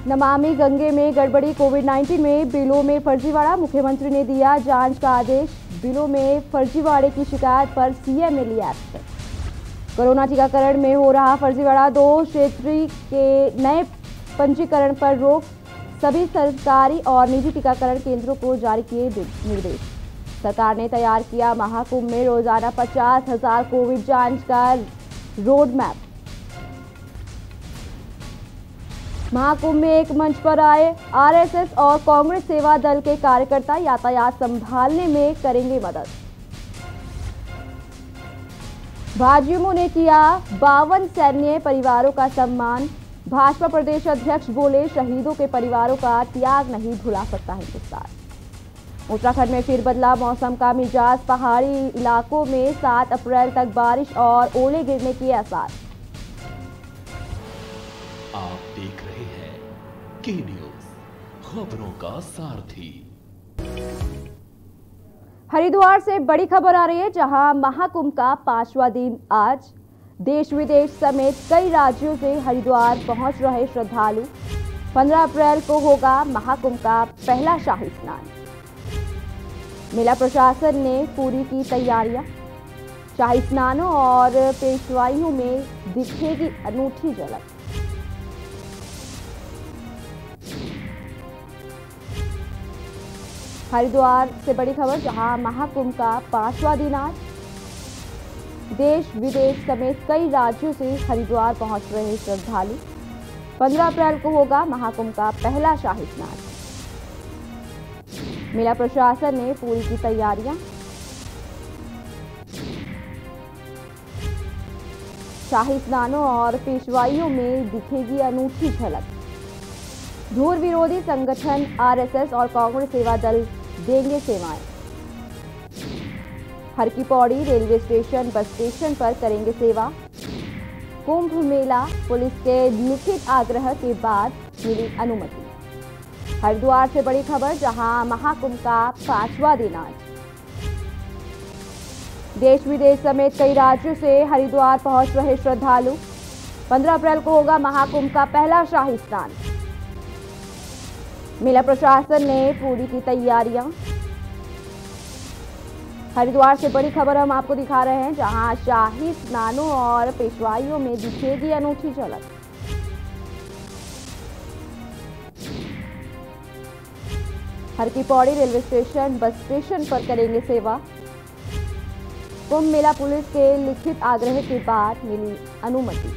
नमामि गंगे में गड़बड़ी, कोविड-19 में बिलों में फर्जीवाड़ा, मुख्यमंत्री ने दिया जांच का आदेश। बिलों में फर्जीवाड़े की शिकायत पर सीएम ने लिया एक्शन। कोरोना टीकाकरण में हो रहा फर्जीवाड़ा, 2 क्षेत्रीय के नए पंजीकरण पर रोक, सभी सरकारी और निजी टीकाकरण केंद्रों को जारी किए निर्देश। सरकार ने तैयार किया महाकुंभ में रोजाना 50,000 कोविड जांच का रोड मैप। महाकुंभ में एक मंच पर आए आरएसएस और कांग्रेस सेवा दल के कार्यकर्ता, यातायात संभालने में करेंगे मदद। भाजयुमो ने किया 52 सैन्य परिवारों का सम्मान। भाजपा प्रदेश अध्यक्ष बोले, शहीदों के परिवारों का त्याग नहीं भुला सकता हिंदुस्तान। उत्तराखंड में फिर बदला मौसम का मिजाज, पहाड़ी इलाकों में 7 अप्रैल तक बारिश और ओले गिरने के आसार। आप देख रहे हैं के न्यूज, खबरों का सारथी। हरिद्वार से बड़ी खबर आ रही है, जहां महाकुंभ का 5वां दिन आज देश विदेश समेत कई राज्यों से हरिद्वार पहुंच रहे श्रद्धालु। 15 अप्रैल को होगा महाकुंभ का पहला शाही स्नान। मेला प्रशासन ने पूरी की तैयारियां। शाही स्नानों और पेशवाइयों में दिखेगी अनूठी झलक। हरिद्वार से बड़ी खबर, जहां महाकुंभ का 5वां दिन आज देश विदेश समेत कई राज्यों से हरिद्वार पहुंच रहे श्रद्धालु। 15 अप्रैल को होगा महाकुंभ का पहला शाही स्नान। मेला प्रशासन ने पूरी की तैयारियां। शाही स्नानों और पेशवाइयों में दिखेगी अनूठी झलक। धूल विरोधी संगठन आरएसएस और कांग्रेस सेवा दल देंगे सेवाएं। हर की Pauri railway station, bus station पर करेंगे सेवा। कुंभ मेला पुलिस के लिखित आग्रह के बाद मिली अनुमति। हरिद्वार से बड़ी खबर, जहां महाकुंभ का 5वां दिन आज देश विदेश समेत कई राज्यों से हरिद्वार पहुंच रहे श्रद्धालु। 15 अप्रैल को होगा महाकुंभ का पहला शाही स्नान। मेला प्रशासन ने पूरी की तैयारियां। हरिद्वार से बड़ी खबर हम आपको दिखा रहे हैं, जहां शाही स्नानों और पेशवाइयों में दिखेगी अनूठी झलक। हर की Pauri railway station, bus station पर करेंगे सेवा। कुंभ मेला पुलिस के लिखित आग्रह के बाद मिली अनुमति।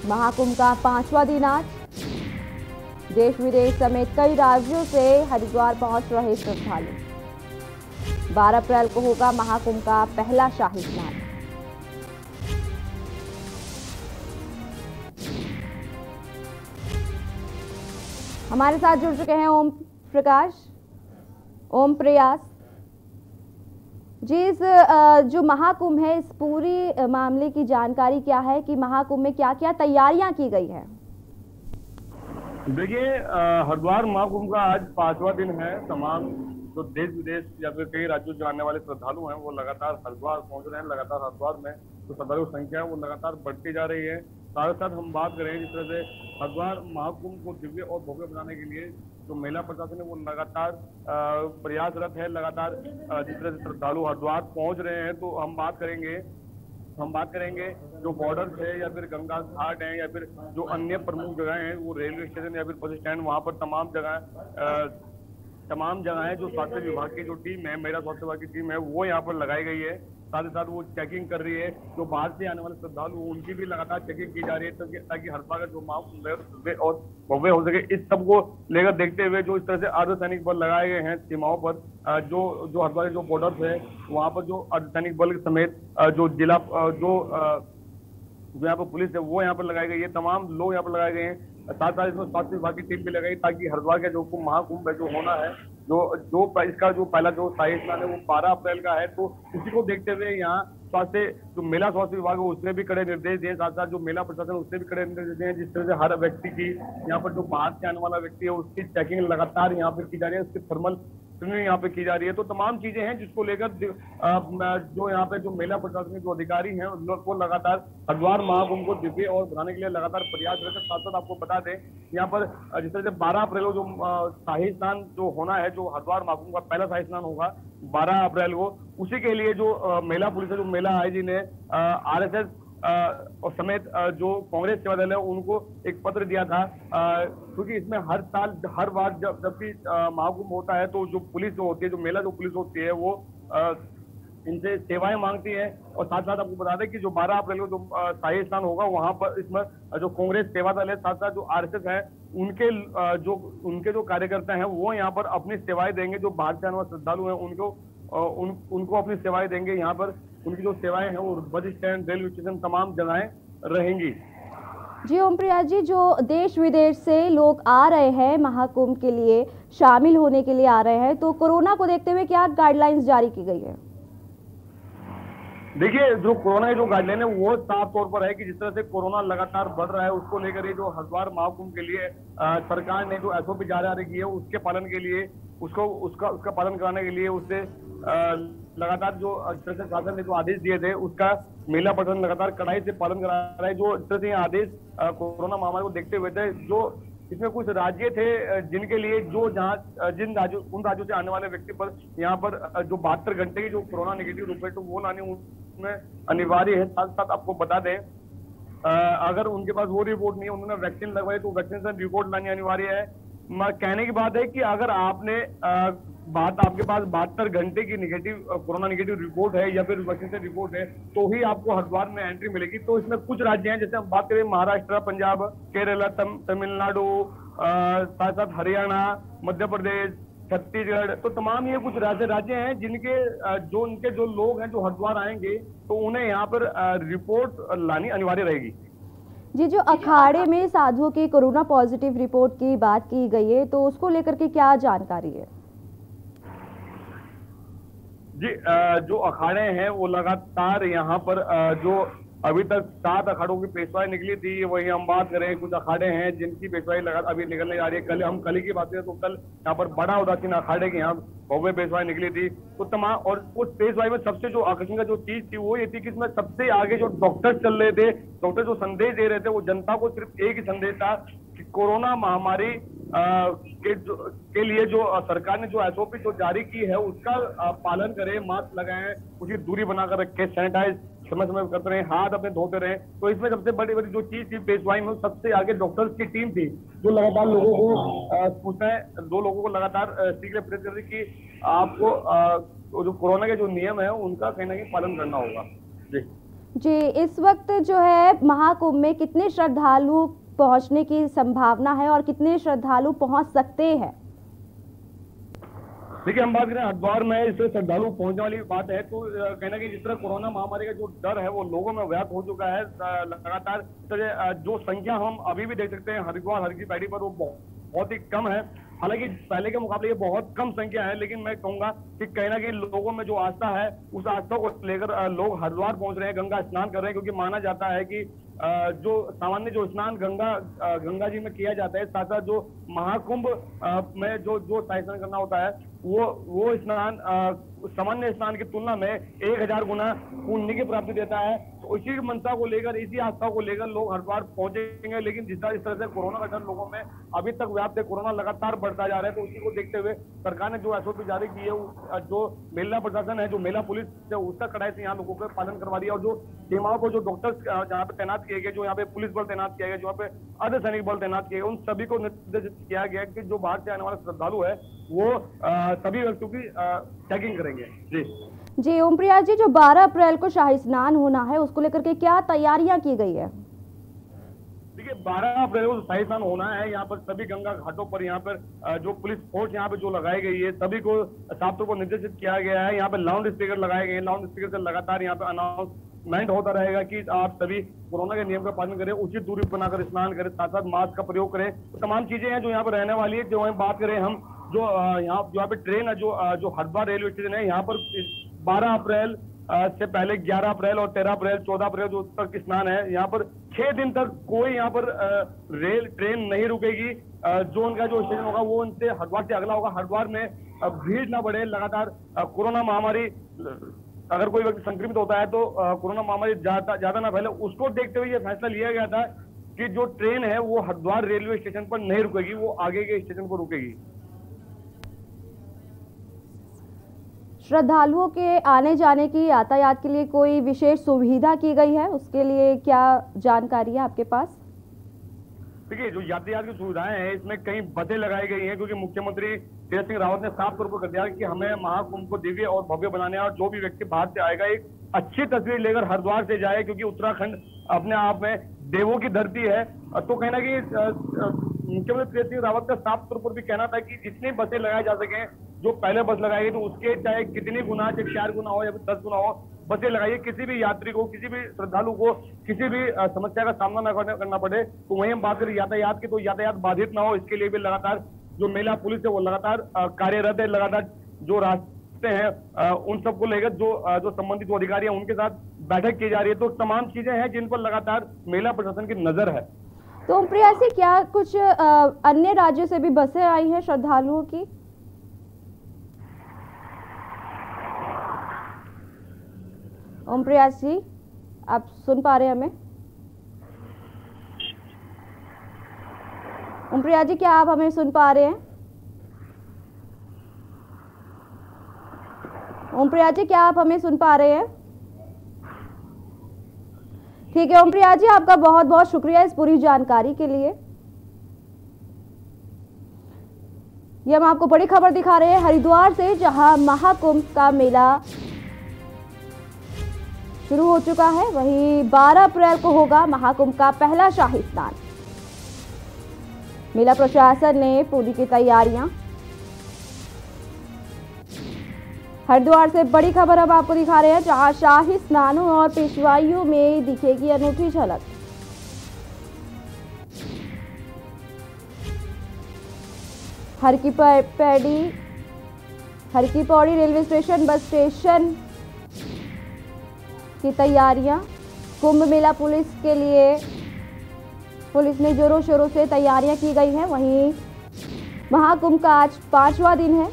महाकुंभ का 5वां दिन आज देश विदेश समेत कई राज्यों से हरिद्वार पहुंच रहे श्रद्धालु। 12 अप्रैल को होगा महाकुंभ का पहला शाही स्नान। हमारे साथ जुड़ चुके हैं ओम प्रकाश, ओम प्रयास जी। इस जो महाकुंभ है, इस पूरी मामले की जानकारी क्या है कि महाकुंभ में क्या क्या तैयारियां की गई है? देखिए, हरिद्वार महाकुंभ का आज 5वां दिन है। तमाम जो देश विदेश या फिर कई राज्यों से आने वाले श्रद्धालु हैं वो लगातार हरिद्वार पहुंच रहे हैं। लगातार हरिद्वार में जो श्रद्धालु की संख्या है वो लगातार बढ़ती जा रही है। साथ ही साथ हम बात करें जिस तरह से हरिद्वार महाकुंभ को दिव्य और भव्य बनाने के लिए जो मेला प्रशासन है वो लगातार प्रयासरत है। लगातार जिस तरह से श्रद्धालु हरिद्वार पहुंच रहे हैं, तो हम बात करेंगे जो बॉर्डर है या फिर गंगा घाट है या फिर जो अन्य प्रमुख जगह हैं, वो रेलवे स्टेशन या फिर बस स्टैंड, वहां पर तमाम जगहें जो स्वास्थ्य विभाग की जो टीम है, मेरा स्वास्थ्य विभाग की टीम है, वो यहाँ पर लगाई गई है। साथ ही साथ वो चेकिंग कर रही है। जो बाहर से आने वाले श्रद्धालु उनकी भी लगातार चेकिंग की जा रही है, ताकि हरिद्वार का जो महाकुंभ है और भव्य हो सके। इस सब को लेकर देखते हुए जो इस तरह से अर्धसैनिक बल लगाए गए हैं सीमाओं पर, जो हरिद्वार के जो बॉर्डर है वहाँ पर जो अर्धसैनिक बल समेत जो जिला जो यहाँ पर पुलिस है वो यहाँ पर लगाई गई है। तमाम लोग यहाँ पर लगाए गए हैं। साथ साथ इसमें स्वास्थ्य विभाग की टीम भी लगाई, ताकि हरिद्वार का जो महाकुंभ है जो होना है, जो इसका जो पहला जो शाही स्नान है वो 12 अप्रैल का है। तो इसी को देखते हुए यहाँ स्वास्थ्य जो मेला स्वास्थ्य विभाग है उसने भी कड़े निर्देश दिए। साथ साथ जो मेला प्रशासन उसने भी कड़े निर्देश दिए हैं। जिस तरह से हर व्यक्ति की यहाँ पर जो बाहर से आने वाला व्यक्ति है उसकी चेकिंग लगातार यहाँ पर की जा रही है। उसके थर्मल ट्रेनिंग यहाँ पे की जा रही है। तो तमाम चीजें हैं जिसको लेकर जो यहाँ पे जो मेला प्रशासन जो अधिकारी हैं वो लगातार हरिद्वार महाकुंभ को दिव्य और बनाने के लिए लगातार प्रयास रहते हैं। साथ साथ आपको बता दें यहाँ पर जिस तरह से 12 अप्रैल को जो शाही स्नान जो होना है, जो हरिद्वार महाकुंभ का पहला शाही स्नान होगा 12 अप्रैल को, उसी के लिए जो मेला पुलिस है, जो मेला आईजी ने RSS और समेत जो कांग्रेस सेवा दल है उनको एक पत्र दिया था, क्योंकि इसमें हर साल हर बार जब भी महाकुंभ होता है तो जो पुलिस जो होती है, जो मेला जो पुलिस होती है वो इनसे सेवाएं मांगती है। और साथ साथ आपको बता दें कि जो 12 अप्रैल को जो शाही स्नान होगा वहां पर इसमें जो कांग्रेस सेवा दल है, साथ साथ जो RSS है, उनके जो कार्यकर्ता हैं वो यहाँ पर अपनी सेवाएं देंगे। जो बाहर से आने वाले श्रद्धालु हैं उनको अपनी सेवाएं देंगे। यहाँ पर उनकी जो सेवाएं हैं वो बस स्टैंड, रेलवे स्टेशन, तमाम जगहें रहेंगी। जी ओम प्रिया जी, जो देश विदेश से लोग आ रहे हैं महाकुंभ के लिए शामिल होने के लिए आ रहे हैं, तो कोरोना को देखते हुए क्या गाइडलाइंस जारी की गई है? देखिए, जो कोरोना की जो गाइडलाइन है वो साफ तौर पर है कि जिस तरह से कोरोना लगातार बढ़ रहा है उसको लेकर ये जो हरिद्वार महाकुंभ के लिए सरकार ने जो SOP जारी की है उसके पालन के लिए उसका पालन कराने के लिए उससे लगातार जो इस तरह से शासन ने जो आदेश दिए थे उसका मेला प्रशासन लगातार कड़ाई से पालन करा रहा है। जो इस तरह से आदेश कोरोना महामारी को देखते हुए थे, जो इसमें कुछ राज्य थे जिनके लिए उन राज्यों से आने वाले व्यक्ति पर यहाँ पर जो 72 घंटे की जो कोरोना नेगेटिव रिपोर्ट वो लानी उसमें अनिवार्य है। साथ साथ आपको बता दें अगर उनके पास वो रिपोर्ट नहीं है, उन्होंने वैक्सीन लगवाई तो वैक्सीनेशन रिपोर्ट लानी अनिवार्य है। कहने की बात है कि अगर आपके पास 72 घंटे की कोरोना नेगेटिव रिपोर्ट है या फिर वैक्सीनेशन रिपोर्ट है तो ही आपको हरिद्वार में एंट्री मिलेगी। तो इसमें कुछ राज्य हैं, जैसे हम बात करें महाराष्ट्र, पंजाब, केरला, तमिलनाडु, साथ साथ हरियाणा, मध्य प्रदेश, छत्तीसगढ़, तो तमाम ये कुछ राज्य हैं जिनके जो लोग हैं जो हरिद्वार आएंगे तो उन्हें यहाँ पर रिपोर्ट लानी अनिवार्य रहेगी। जी, जो अखाड़े में साधुओं की कोरोना पॉजिटिव रिपोर्ट की बात की गई है तो उसको लेकर के क्या जानकारी है? जी, जो अखाड़े हैं वो लगातार यहाँ पर जो अभी तक 7 अखाड़ों की पेशवाई निकली थी, वही हम बात करें कुछ अखाड़े हैं जिनकी पेशवाई लगातार अभी निकलने जा रही है। कल की बात करें तो कल यहाँ पर बड़ा उदासीन अखाड़े की यहाँ भव्य पेशवाई निकली थी। तो तमाम और उस पेशवाई में सबसे जो आकर्षण का जो चीज थी वो ये थी कि इसमें सबसे आगे जो डॉक्टर चल रहे थे, डॉक्टर जो संदेश दे रहे थे वो जनता को सिर्फ एक ही संदेश था कि कोरोना महामारी के लिए जो सरकार ने जो SOP जो जारी की है उसका पालन करें, मास्क लगाएं, उचित दूरी बनाकर रखें, सैनिटाइज समय समय करते रहे, हाथ अपने धोते रहे। तो इसमें सबसे बड़ी जो चीज थी पेशवाई में, सबसे आगे डॉक्टर्स की टीम थी जो लगातार लोगों को पूछना 2 लोगों को लगातार सीखने प्रेरित कर रही कि आपको जो कोरोना के जो नियम है उनका कहीं ना कहीं पालन करना होगा। जी, इस वक्त जो है महाकुंभ में कितने श्रद्धालु पहुंचने की संभावना है और कितने श्रद्धालु पहुंच सकते हैं? देखिए, हम बात करें हरिद्वार में इससे श्रद्धालु पहुंचने वाली बात है तो कहना कि जिस तरह कोरोना महामारी का जो डर है वो लोगों में व्याप्त हो चुका है लगातार। जो संख्या हम अभी भी देख सकते हैं हरिद्वार हर की पैड़ी पर वो बहुत ही कम है। हालांकि पहले के मुकाबले ये बहुत कम संख्या है, लेकिन मैं कहूंगा कि कहीं ना कहीं लोगों में जो आस्था है उस आस्था को लेकर लोग हरिद्वार पहुंच रहे हैं, गंगा स्नान कर रहे हैं, क्योंकि माना जाता है कि जो सामान्य जो स्नान गंगा जी में किया जाता है, साथ साथ जो महाकुंभ में जो स्नान करना होता है वो स्नान सामान्य स्नान की तुलना में 1000 गुना पुण्य की प्राप्ति देता है। तो इसी मंशा को लेकर, इसी आस्था को लेकर लोग हरिद्वार पहुंचेंगे। लेकिन जिस तरह से कोरोना का डर लोगों में अभी तक व्याप्त है, कोरोना लगातार बढ़ता जा रहा है, तो उसी को देखते हुए सरकार ने जो SOP जारी की है, जो मेला प्रशासन है, जो मेला पुलिस है, उसका कड़ाई से यहाँ लोगों का पालन करवा दिया। और जो सीमाओं पर जो डॉक्टर्स जहाँ पे तैनात किए गए, जो यहाँ पे पुलिस बल तैनात किया गया, जो यहाँ पे अर्धसैनिक बल तैनात किए गए, उन सभी को निर्देशित किया गया कि जो बाहर से आने वाले श्रद्धालु है वो सभी व्यक्तियों की चेकिंग करेंगे। जी ओम प्रिया जी, जो 12 अप्रैल को शाही स्नान होना है उसको लेकर के क्या तैयारियां की गई है? देखिए, 12 अप्रैल को शाही स्नान होना है। यहाँ पर सभी गंगा घाटों पर यहाँ पर जो पुलिस फोर्स यहाँ पे जो लगाई गई है सभी को साफ तौर पर निर्देशित किया गया है। यहाँ पे लाउड स्पीकर लगाए गए हैं, लाउड स्पीकर से लगातार यहाँ पे अनाउंसमेंट होता रहेगा कि आप सभी कोरोना के नियम का पालन करें, उचित दूरी बनाकर स्नान करें, साथ साथ मास्क का प्रयोग करें। तो तमाम चीजें हैं जो यहाँ पर रहने वाली है। जो हम बात करें हम जो यहाँ पे ट्रेन है जो हरिद्वार रेलवे स्टेशन है, यहाँ पर 12 अप्रैल से पहले 11 अप्रैल और 13 अप्रैल 14 अप्रैल जो तक स्नान है, यहाँ पर 6 दिन तक कोई यहाँ पर रेल ट्रेन नहीं रुकेगी। जो उनका जो स्टेशन होगा वो उनसे हरिद्वार से अगला होगा। हरिद्वार में भीड़ ना बढ़े, लगातार कोरोना महामारी, अगर कोई व्यक्ति संक्रमित होता है तो कोरोना महामारी ज्यादा ना फैले, उसको देखते हुए ये फैसला लिया गया था कि जो ट्रेन है वो हरिद्वार रेलवे स्टेशन पर नहीं रुकेगी, वो आगे के स्टेशन पर रुकेगी। श्रद्धालुओं के आने जाने की, यातायात के लिए कोई विशेष सुविधा की गई है, उसके लिए क्या जानकारी है आपके पास? देखिए, जो यातायात की सुविधाएं हैं इसमें कई बसें लगाई गई हैं, क्योंकि मुख्यमंत्री तीरथ सिंह रावत ने साफ तौर पर कर दिया कि हमें महाकुंभ को दिव्य और भव्य बनाने, और जो भी व्यक्ति बाहर से आएगा एक अच्छी तस्वीर लेकर हरिद्वार से जाए, क्योंकि उत्तराखंड अपने आप में देवों की धरती है। तो कहना कि मुख्यमंत्री तीरथ सिंह रावत का साफ तौर पर भी कहना था कि जितनी बसें लगाई जा सके, जो पहले बस लगाई गई तो उसके चाहे कितनी गुना, चाहे 4 गुना हो या फिर 10 गुना हो, बसें लगाइए। किसी भी यात्री को, किसी भी श्रद्धालु को किसी भी समस्या का सामना न करना पड़े। तो वहीं हम बात करें यातायात की, तो यातायात बाधित ना हो, इसके लिए भी लगातार जो महिला पुलिस है वो लगातार कार्यरत है। लगातार जो रास्ते हैं उन सबको लेकर जो संबंधित अधिकारी हैं उनके साथ बैठक की जा रही है। तो तमाम चीजें हैं जिन पर लगातार महिला प्रशासन की नजर है। तो ओमप्रिया जी, क्या कुछ अन्य राज्यों से भी बसें आई हैं श्रद्धालुओं की? ओमप्रिया जी, आप सुन पा रहे हैं हमें? ओमप्रिया जी, क्या आप हमें सुन पा रहे हैं? ओमप्रिया जी, क्या आप हमें सुन पा रहे हैं? ठीक है ओमप्रिया जी, आपका बहुत बहुत शुक्रिया इस पूरी जानकारी के लिए। ये हम आपको बड़ी खबर दिखा रहे हैं हरिद्वार से, जहां महाकुंभ का मेला शुरू हो चुका है। वहीं 12 अप्रैल को होगा महाकुंभ का पहला शाही स्नान। मेला प्रशासन ने पूरी की तैयारियां। हरिद्वार से बड़ी खबर अब आपको दिखा रहे हैं, जहां शाही स्नानों और पेशवाइयों में दिखेगी अनूठी झलक। हर की Pauri railway station, bus station की तैयारियां। कुंभ मेला पुलिस के लिए पुलिस ने जोरों शोरों से तैयारियां की गई हैं। वहीं महाकुंभ का आज 5वां दिन है।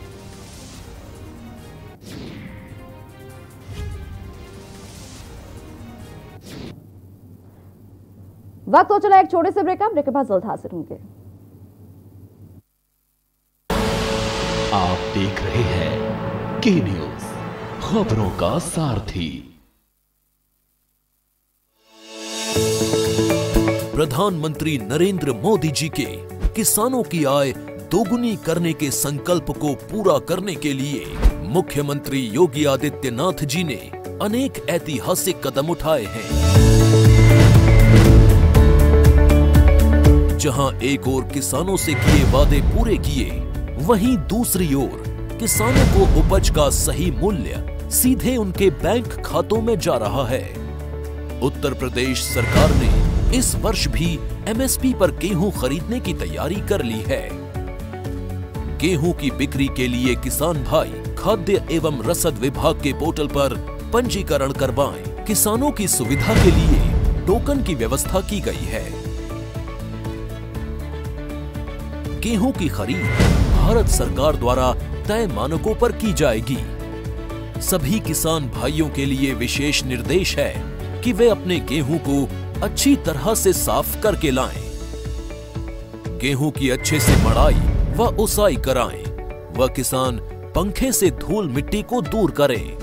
वक्त हो चला एक छोटे से ब्रेक के बाद जल्द हाजिर होंगे। आप देख रहे हैं के न्यूज, खबरों का सारथी। प्रधानमंत्री नरेंद्र मोदी जी के किसानों की आय दोगुनी करने के संकल्प को पूरा करने के लिए मुख्यमंत्री योगी आदित्यनाथ जी ने अनेक ऐतिहासिक कदम उठाए हैं। जहां एक ओर किसानों से किए वादे पूरे किए, वहीं दूसरी ओर किसानों को उपज का सही मूल्य सीधे उनके बैंक खातों में जा रहा है। उत्तर प्रदेश सरकार ने इस वर्ष भी एमएसपी पर गेहूं खरीदने की तैयारी कर ली है। गेहूं की बिक्री के लिए किसान भाई खाद्य एवं रसद विभाग के पोर्टल पर पंजीकरण करवाएं। किसानों की सुविधा के लिए टोकन की व्यवस्था की गई है। गेहूं की खरीद भारत सरकार द्वारा तय मानकों पर की जाएगी। सभी किसान भाइयों के लिए विशेष निर्देश है कि वे अपने गेहूं को अच्छी तरह से साफ करके लाएं। गेहूं की अच्छे से मड़ाई व उसाई कराएं। व किसान पंखे से धूल मिट्टी को दूर करें।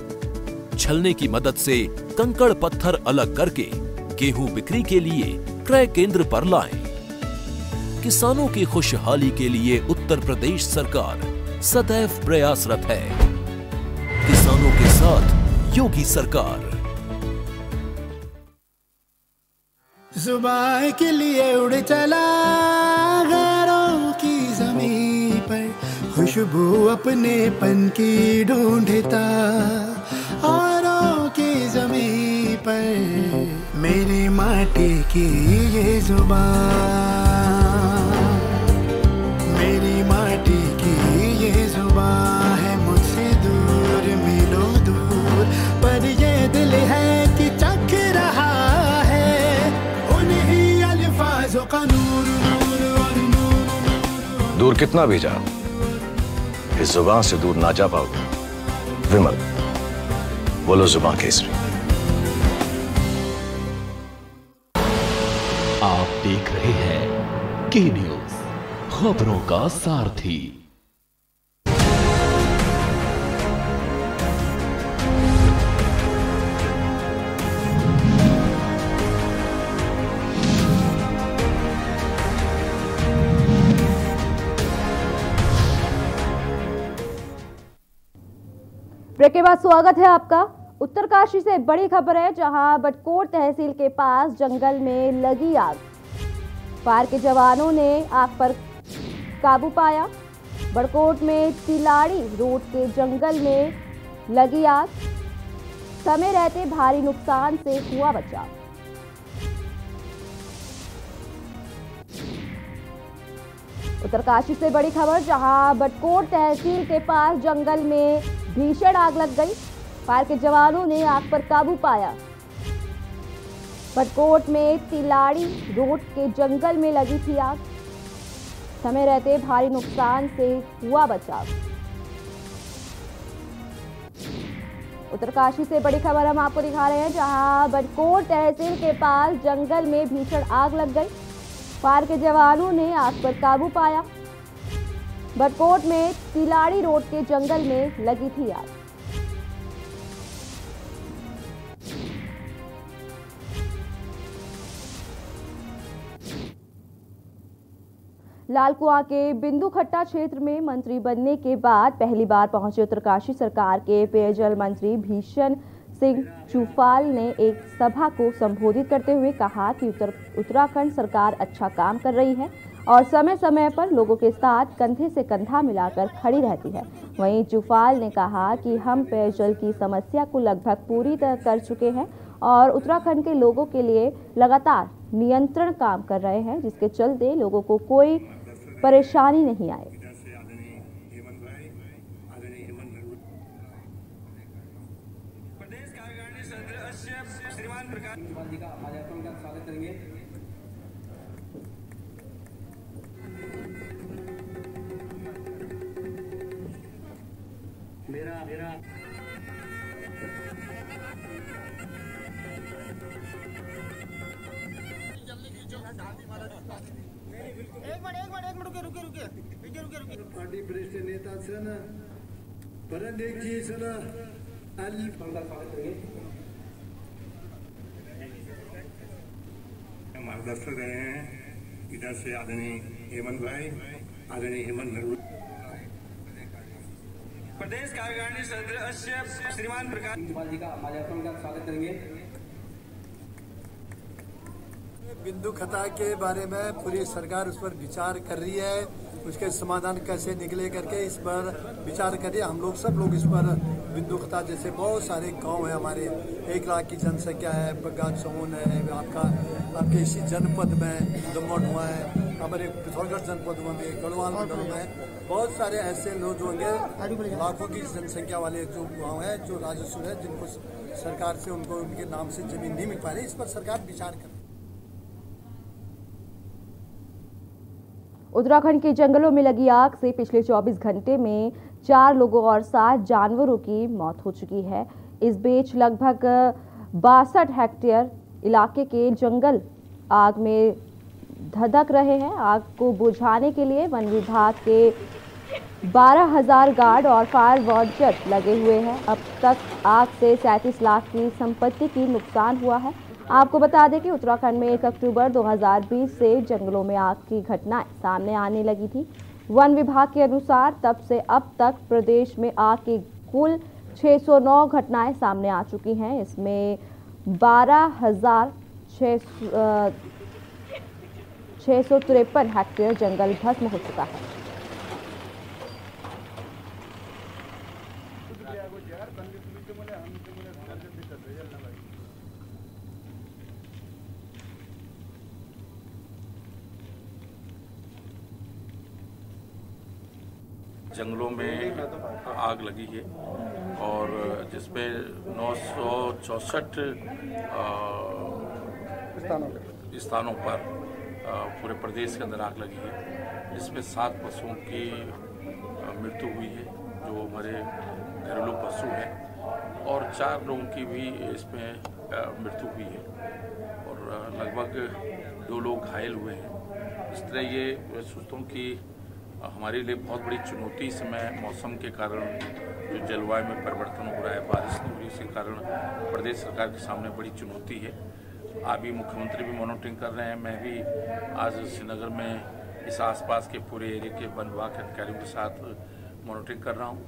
छलने की मदद से कंकड़ पत्थर अलग करके गेहूं बिक्री के लिए क्रय केंद्र पर लाएं। किसानों की खुशहाली के लिए उत्तर प्रदेश सरकार सदैव प्रयासरत है। किसानों के साथ योगी सरकार। जुबान के लिए उड़ चला गैरों की ज़मीं पर, खुशबू अपने पन की ढूंढता औरों की ज़मीं पर। मेरी माटी की ये जुबान, मेरी माटी की ये जुबान है मुझसे दूर मीलों दूर, पर ये का नूर नूर और नूर। दूर कितना भी जा, इस जुबान से दूर ना जा पाओगे। विमल, बोलो जुबान केसरी। आप देख रहे हैं के न्यूज, खबरों का सारथी। ब्रेक के बाद स्वागत है आपका। उत्तरकाशी से बड़ी खबर है, जहां बटकोट तहसील के पास जंगल में लगी आग। फायर के जवानों ने आग पर काबू पाया। बटकोट में तिलाड़ी रोड के जंगल में लगी आग। समय रहते भारी नुकसान से हुआ बचाव। उत्तरकाशी से बड़ी खबर, जहां बटकोट तहसील के पास जंगल में भीषण आग लग गई। फायर के जवानों ने आग पर काबू पाया। बटकोट में तिलाड़ी रोड के जंगल में लगी थी आग। समय रहते भारी नुकसान से हुआ बचाव। उत्तरकाशी से बड़ी खबर हम आपको दिखा रहे हैं, जहां बटकोट तहसील के पास जंगल में भीषण आग लग गई। फायर के जवानों ने आग पर काबू पाया। बटकोट में तिलाड़ी रोड के जंगल में लगी थी आग। लालकुआं के बिंदुखट्टा क्षेत्र में मंत्री बनने के बाद पहली बार पहुंचे उत्तरकाशी सरकार के पेयजल मंत्री भीषण सिंह चुफाल ने एक सभा को संबोधित करते हुए कहा कि उत्तराखंड सरकार अच्छा काम कर रही है और समय समय पर लोगों के साथ कंधे से कंधा मिलाकर खड़ी रहती है। वहीं चुफाल ने कहा कि हम पेयजल की समस्या को लगभग पूरी तरह कर चुके हैं और उत्तराखंड के लोगों के लिए लगातार नियंत्रण काम कर रहे हैं, जिसके चलते लोगों को कोई परेशानी नहीं आए। पार्टी वरिष्ठ नेता सन परंदेव जी सन मार्गदर्शक रहे हैं। इधर से आदरणीय हेमंत भाई, आदरणीय हेमंत नरूर, प्रदेश कार्यकारिणी सदस्य श्रीमान प्रकाश जी का माल्यार्पण का स्वागत करेंगे। बिंदुखट्टा के बारे में पूरी सरकार उस पर विचार कर रही है, उसके समाधान कैसे निकले करके इस पर विचार कर रही है। हम लोग सब लोग इस पर बिंदुखट्टा जैसे बहुत सारे गांव है, हमारे 1 लाख की जनसंख्या है, बग्गा चौन है, आपके इसी जनपद में दमोह हुआ है, हमारे पिथौरागढ़ जनपद में गढ़वाल मंडल में बहुत सारे ऐसे लोग जो होंगे लाखों की जनसंख्या वाले जो गाँव है, जो राजस्व है, जिनको सरकार से उनको उनके नाम से जमीन नहीं मिल पा रही। इस पर सरकार विचार कर। उत्तराखंड के जंगलों में लगी आग से पिछले 24 घंटे में 4 लोगों और 7 जानवरों की मौत हो चुकी है। इस बीच लगभग 62 हेक्टेयर इलाके के जंगल आग में धधक रहे हैं। आग को बुझाने के लिए वन विभाग के 12,000 गार्ड और फायर वॉचर लगे हुए हैं। अब तक आग से 37 लाख की संपत्ति की नुकसान हुआ है। आपको बता दें कि उत्तराखंड में 1 अक्टूबर 2020 से जंगलों में आग की घटनाएं सामने आने लगी थी। वन विभाग के अनुसार तब से अब तक प्रदेश में आग की कुल 609 घटनाएं सामने आ चुकी हैं। इसमें 12,653 हेक्टेयर जंगल भस्म हो चुका है। जंगलों में आग लगी है और जिसमें 964 स्थानों पर पूरे प्रदेश के अंदर आग लगी है। इसमें 7 पशुओं की मृत्यु हुई है जो हमारे घरेलू पशु हैं, और 4 लोगों की भी इसमें मृत्यु हुई है और लगभग 2 लोग घायल हुए हैं। इस तरह ये मैं सोचता हूँ कि हमारे लिए बहुत बड़ी चुनौती इस समय मौसम के कारण जो जलवायु में परिवर्तन हो रहा है, बारिश नहीं हो रही, इसके कारण प्रदेश सरकार के सामने बड़ी चुनौती है। अभी मुख्यमंत्री भी मॉनिटरिंग कर रहे हैं, मैं भी आज श्रीनगर में इस आसपास के पूरे एरिया के वन विभाग के अधिकारियों के साथ मॉनिटरिंग कर रहा हूँ।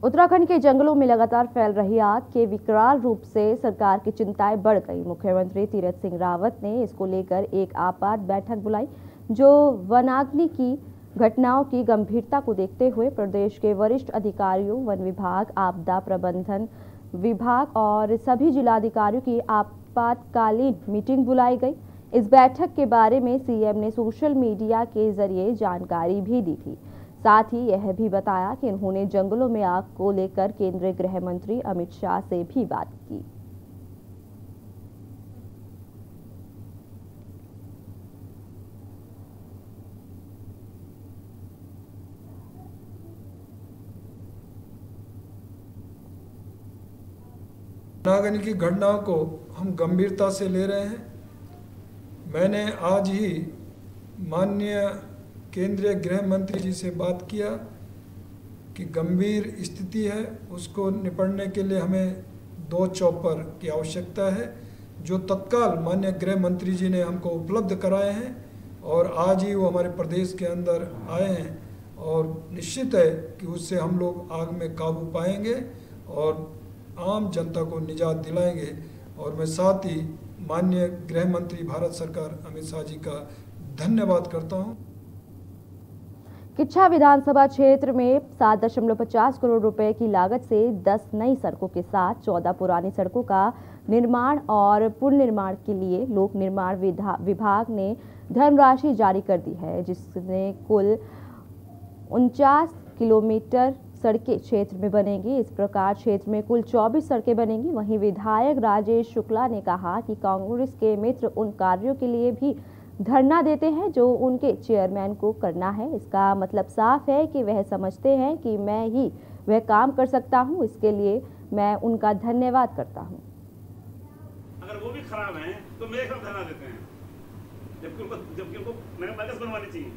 उत्तराखंड के जंगलों में लगातार फैल रही आग के विकराल रूप से सरकार की चिंताएं बढ़ गई। मुख्यमंत्री तीरथ सिंह रावत ने इसको लेकर एक आपात बैठक बुलाई, जो वनाग्नि की घटनाओं की गंभीरता को देखते हुए प्रदेश के वरिष्ठ अधिकारियों, वन विभाग, आपदा प्रबंधन विभाग और सभी जिलाधिकारियों की आपातकालीन मीटिंग बुलाई गई। इस बैठक के बारे में सीएम ने सोशल मीडिया के जरिए जानकारी भी दी थी। साथ ही यह भी बताया कि उन्होंने जंगलों में आग को लेकर केंद्रीय गृह मंत्री अमित शाह से भी बात की। वनाग्नि की घटनाओं को हम गंभीरता से ले रहे हैं। मैंने आज ही माननीय केंद्रीय गृह मंत्री जी से बात किया कि गंभीर स्थिति है, उसको निपटने के लिए हमें 2 चॉपर की आवश्यकता है, जो तत्काल माननीय गृह मंत्री जी ने हमको उपलब्ध कराए हैं और आज ही वो हमारे प्रदेश के अंदर आए हैं और निश्चित है कि उससे हम लोग आग में काबू पाएंगे और आम जनता को निजात दिलाएंगे। और मैं साथ ही माननीय गृह मंत्री भारत सरकार अमित शाह जी का धन्यवाद करता हूं। किच्छा विधानसभा क्षेत्र में 7.50 करोड़ रुपए की लागत से 10 नई सड़कों के साथ 14 पुरानी सड़कों का निर्माण और पुनर्निर्माण के लिए लोक निर्माण विभाग ने धनराशि जारी कर दी है, जिसने कुल 49 किलोमीटर सड़कें क्षेत्र में बनेंगी। इस प्रकार क्षेत्र में कुल 24 सड़कें बनेंगी। वहीं विधायक राजेश शुक्ला ने कहा कि कांग्रेस के मित्र उन कार्यों के लिए भी धरना देते हैं जो उनके चेयरमैन को करना है। इसका मतलब साफ है कि वह समझते हैं कि मैं ही वह काम कर सकता हूं। इसके लिए मैं उनका धन्यवाद करता हूं। अगर वो भी खराब हैं तो मेरे खिलाफ धरना देते हैं, जबकि उनको नगर पालिका बनवानी चाहिए,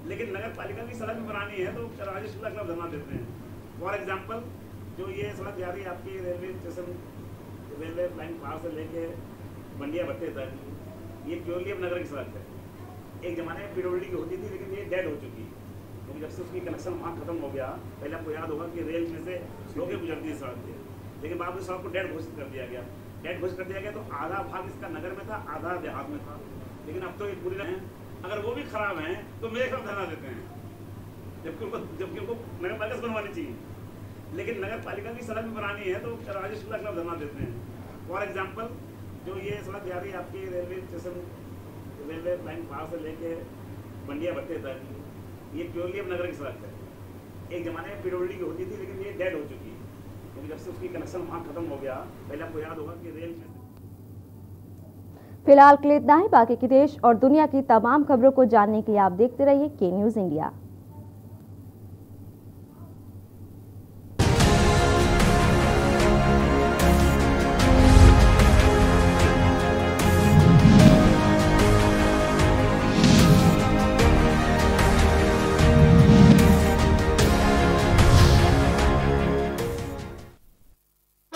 लेकिन नगर पालिका की सड़क भी बनानी है तो राजेश शुक्ला के खिलाफ धरना देते हैं। फॉर एग्जाम्पल, जो ये सड़क जा रही है आपकी रेलवे स्टेशन, रेलवे लाइन पार से लेके बंडिया भट्टे तक, ये प्योरली अब नगर की सड़क है। एक जमाने में पीडब्ल्यूडी की होती थी, लेकिन ये डेड हो चुकी है क्योंकि जब से उसकी कनेक्शन वहाँ खत्म हो गया। पहले आपको याद होगा कि रेल में से लोगे गुजरती है सड़क से, लेकिन बाद में सड़क को डेड घोषित कर दिया गया। डेड घोषित कर दिया गया तो आधा भाग इसका नगर में था, आधा देहात में था, लेकिन अब तो ये पूरी है। अगर वो भी खराब हैं तो मेरे खिलाफ धरना देते हैं, जबकि उनको नगर पालिका बनवानी चाहिए, लेकिन नगर पालिका की सड़क भी बनानी है तो राजेश शुक्ला के खिलाफ धरना देते हैं। फॉर एग्जाम्पल, जो ये सड़क जा रही है आपकी रेलवे स्टेशन, रेलवे लाइन पार से लेके बंडिया भट्टे तक, ये प्योरली अब नगर की सड़क है। एक जमाने में पीडब्ल्यूडी की होती थी, लेकिन ये डेड हो चुकी है क्योंकि जब से उसकी कनेक्शन वहाँ खत्म हो गया। पहले आपको याद होगा कि रेल में। फिलहाल के लिए इतना ही। बाकी की देश और दुनिया की तमाम खबरों को जानने के लिए आप देखते रहिए के न्यूज़ इंडिया।